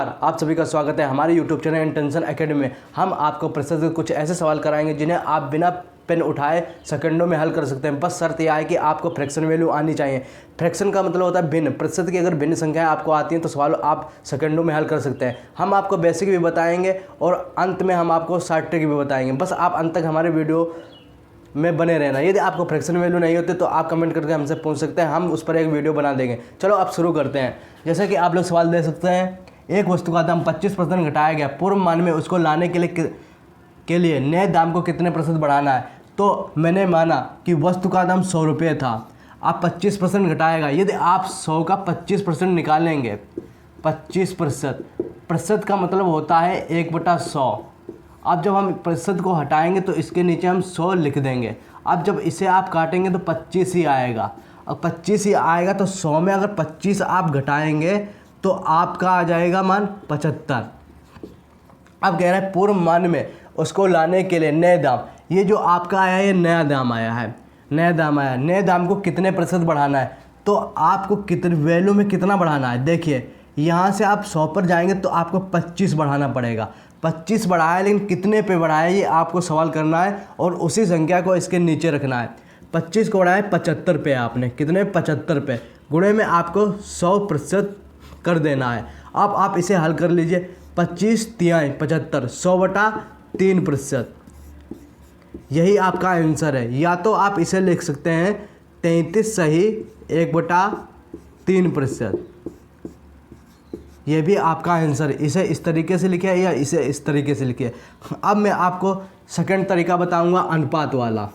आप सभी का स्वागत है हमारे YouTube चैनल इंटेंशन एकेडमी में। हम आपको प्रतिशत के कुछ ऐसे सवाल कराएंगे जिन्हें आप बिना पेन उठाए सेकंडों में हल कर सकते हैं। बस शर्त यह है कि आपको फ्रैक्शन वैल्यू आनी चाहिए। फ्रैक्शन का मतलब होता है भिन्न। प्रतिशत की अगर भिन्न संख्याएं आपको आती हैं तो सवाल आप सेकंडों में हल कर सकते हैं। हम आपको बेसिक भी बताएंगे और अंत में हम आपको शॉर्ट ट्रिक भी बताएंगे। बस आप अंत तक हमारे वीडियो में बने रहना। यदि आपको फ्रैक्शन वैल्यू नहीं होती तो आप कमेंट करके हमसे पूछ सकते हैं, हम उस पर एक वीडियो बना देंगे। चलो अब शुरू करते हैं। जैसे कि आप लोग सवाल दे सकते हैं, एक वस्तु का दाम 25% घटाया गया, पूर्व मान में उसको लाने के लिए नए दाम को कितने प्रतिशत बढ़ाना है। तो मैंने माना कि वस्तु का दाम 100 रुपये था, आप 25% घटाएगा। यदि आप 100 का 25% निकालेंगे, 25% प्रतिशत का मतलब होता है 1/100। अब जब हम प्रतिशत को हटाएंगे तो इसके नीचे हम 100 लिख देंगे। अब जब इसे आप काटेंगे तो 25 ही आएगा। अब 25 ही आएगा तो 100 में अगर 25 आप घटाएंगे तो आपका आ जाएगा मान 75। अब कह रहा है पूर्व मान में उसको लाने के लिए नए दाम, ये जो आपका आया है ये नया दाम आया है, नया दाम आया है। नए दाम को कितने प्रतिशत बढ़ाना है, तो आपको कितने वैल्यू में कितना बढ़ाना है। देखिए यहाँ से आप 100 पर जाएंगे तो आपको 25 बढ़ाना पड़ेगा। 25 बढ़ाया, लेकिन कितने पे बढ़ाया ये आपको सवाल करना है और उसी संख्या को इसके नीचे रखना है। 25 को बढ़ाया 75 पे, आपने कितने 75 पे गुणे में आपको 100% कर देना है। अब आप इसे हल कर लीजिए। 25 तिहाई 75, 100/3%, यही आपका आंसर है। या तो आप इसे लिख सकते हैं 33 सही 1/3%, यह भी आपका आंसर। इसे इस तरीके से लिखिए या इसे इस तरीके से लिखिए। अब मैं आपको सेकंड तरीका बताऊंगा, अनुपात वाला।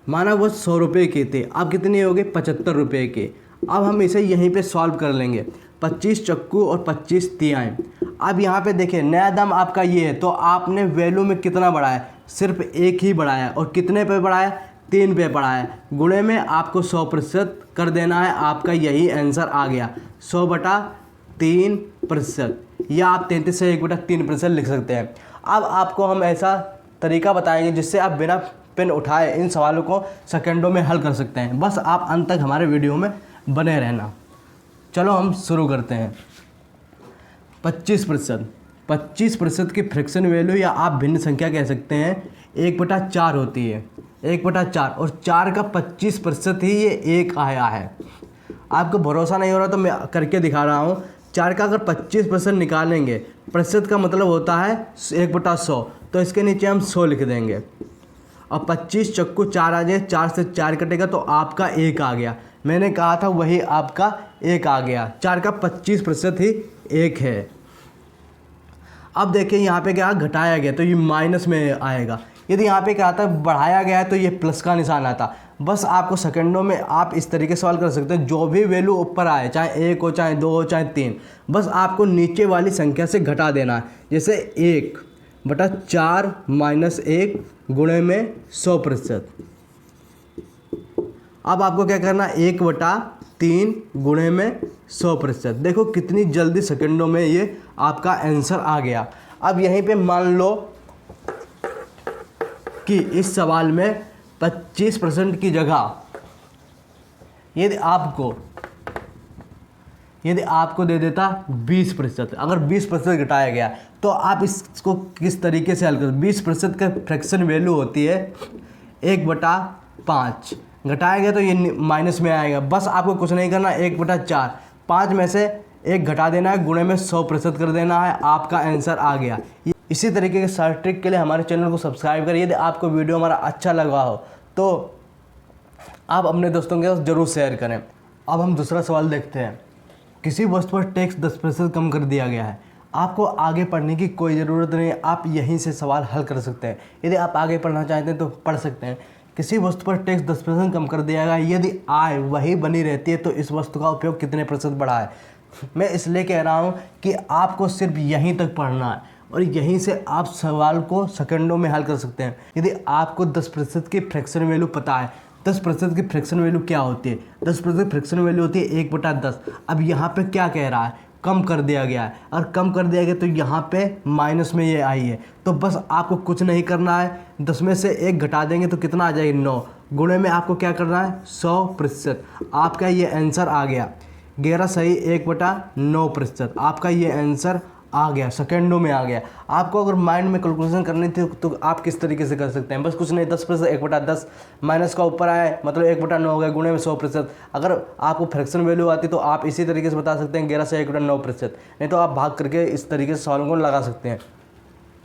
माना वो 100 रुपये की थी, अब कितनी हो गई 75 रुपये की। अब हम इसे यहीं पे सॉल्व कर लेंगे। 25 चक्कू और 25 तिहाई। अब यहाँ पे देखिए नया दाम आपका ये है, तो आपने वैल्यू में कितना बढ़ाया, सिर्फ एक ही बढ़ाया। और कितने पे बढ़ाया, 3 पे बढ़ाया। गुणे में आपको 100% कर देना है। आपका यही आंसर आ गया 100/3%, या आप 33 से 1/3% लिख सकते हैं। अब आपको हम ऐसा तरीका बताएंगे जिससे आप बिना पेन उठाए इन सवालों को सेकंडों में हल कर सकते हैं। बस आप अंत तक हमारे वीडियो में बने रहना। चलो हम शुरू करते हैं। 25% की फ्रैक्शन वैल्यू, या आप भिन्न संख्या कह सकते हैं, 1/4 होती है। 1/4 और 4 का 25% ही ये 1 आया है। आपको भरोसा नहीं हो रहा तो मैं करके दिखा रहा हूँ। 4 का अगर 25% निकालेंगे, प्रतिशत का मतलब होता है 1/100, तो इसके नीचे हम 100 लिख देंगे। और 25 चक्कू 4 आ जाए, 4 से 4 कटेगा तो आपका 1 आ गया। मैंने कहा था वही आपका 1 आ गया। 4 का 25% ही 1 है। अब देखिए यहाँ पे क्या घटाया गया तो ये माइनस में आएगा। यदि यहाँ पे क्या आता है बढ़ाया गया है तो ये प्लस का निशान आता। बस आपको सेकंडों में आप इस तरीके से सवाल कर सकते हैं। जो भी वैल्यू ऊपर आए, चाहे 1 हो, चाहे 2 हो, चाहे 3, बस आपको नीचे वाली संख्या से घटा देना है। जैसे 1/4 - 1 गुणे में 100%। अब आपको क्या करना है, 1/3 गुणे में 100%। देखो कितनी जल्दी सेकंडों में ये आपका आंसर आ गया। अब यहीं पे मान लो कि इस सवाल में 25% की जगह यदि आपको दे देता 20%, अगर 20% घटाया गया तो आप इसको किस तरीके से हल कर। 20% का फ्रैक्शन वैल्यू होती है 1/5, घटाया गया तो ये माइनस में आएगा। बस आपको कुछ नहीं करना, 1/4, 5 में से 1 घटा देना है, गुणे में 100% कर देना है, आपका आंसर आ गया। इसी तरीके के शॉर्ट ट्रिक के लिए हमारे चैनल को सब्सक्राइब करिए। यदि आपको वीडियो हमारा अच्छा लगा हो तो आप अपने दोस्तों के साथ ज़रूर शेयर करें। अब हम दूसरा सवाल देखते हैं। किसी वस्तु पर टैक्स 10% कम कर दिया गया है। आपको आगे पढ़ने की कोई ज़रूरत नहीं है, आप यहीं से सवाल हल कर सकते हैं। यदि आप आगे पढ़ना चाहते हैं तो पढ़ सकते हैं। किसी वस्तु पर टैक्स 10% कम कर दिया गया है, यदि आय वही बनी रहती है तो इस वस्तु का उपयोग कितने प्रतिशत बढ़ा है। मैं इसलिए कह रहा हूँ कि आपको सिर्फ यहीं तक पढ़ना है और यहीं से आप सवाल को सेकंडों में हल कर सकते हैं। यदि आपको 10% की फ्रैक्शन वैल्यू पता है, 10% की फ्रैक्शन वैल्यू क्या होती है, 10% फ्रैक्शन वैल्यू होती है 1/10। अब यहाँ पे क्या कह रहा है, कम कर दिया गया है। और कम कर दिया गया तो यहाँ पे माइनस में ये आई है। तो बस आपको कुछ नहीं करना है, 10 में से 1 घटा देंगे तो कितना आ जाएगा 9, गुणे में आपको क्या करना है 100%। आपका ये आंसर आ गया। 11 सही 1/9%। आपका ये आंसर आ गया, सेकेंडों में आ गया। आपको अगर माइंड में कैलकुलेशन करनी थी तो आप किस तरीके से कर सकते हैं, बस कुछ नहीं, 10% 1/10 माइनस का ऊपर आए मतलब 1/9 हो गया, गुणे में 100%। अगर आपको फ्रैक्शन वैल्यू आती तो आप इसी तरीके से बता सकते हैं 11 से 1/9%, नहीं तो आप भाग करके इस तरीके से सवाल को लगा सकते हैं।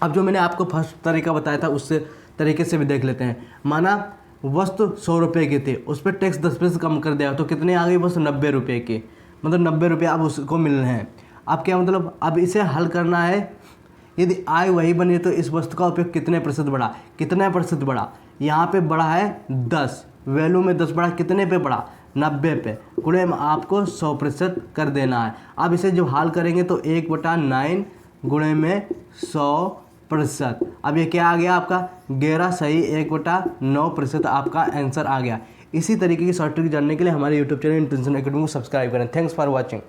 अब जो मैंने आपको फर्स्ट तरीका बताया था उससे तरीके से भी देख लेते हैं। माना वस्तु 100 रुपये की थी, उस पर टैक्स 10% कम कर दिया तो कितने आ गई वस्तु 90 रुपये की, मतलब 90 रुपये अब उसको मिल रहे हैं। अब क्या मतलब, अब इसे हल करना है। यदि आय वही बनी तो इस वस्तु का उपयोग कितने प्रतिशत बढ़ा, कितने प्रतिशत बढ़ा, यहाँ पे बढ़ा है 10, वैल्यू में 10 बढ़ा, कितने पे बढ़ा 90 पे, गुणे में आपको 100% कर देना है। अब इसे जब हल करेंगे तो 1/9 गुणे में 100%। अब ये क्या आ गया आपका 11 सही 1/9% आपका आंसर आ गया। इसी तरीके की शॉर्ट ट्रिक जानने के लिए हमारे यूट्यूब चैनल इंटेंशन एकेडमी को सब्सक्राइब करें। Thanks for watching.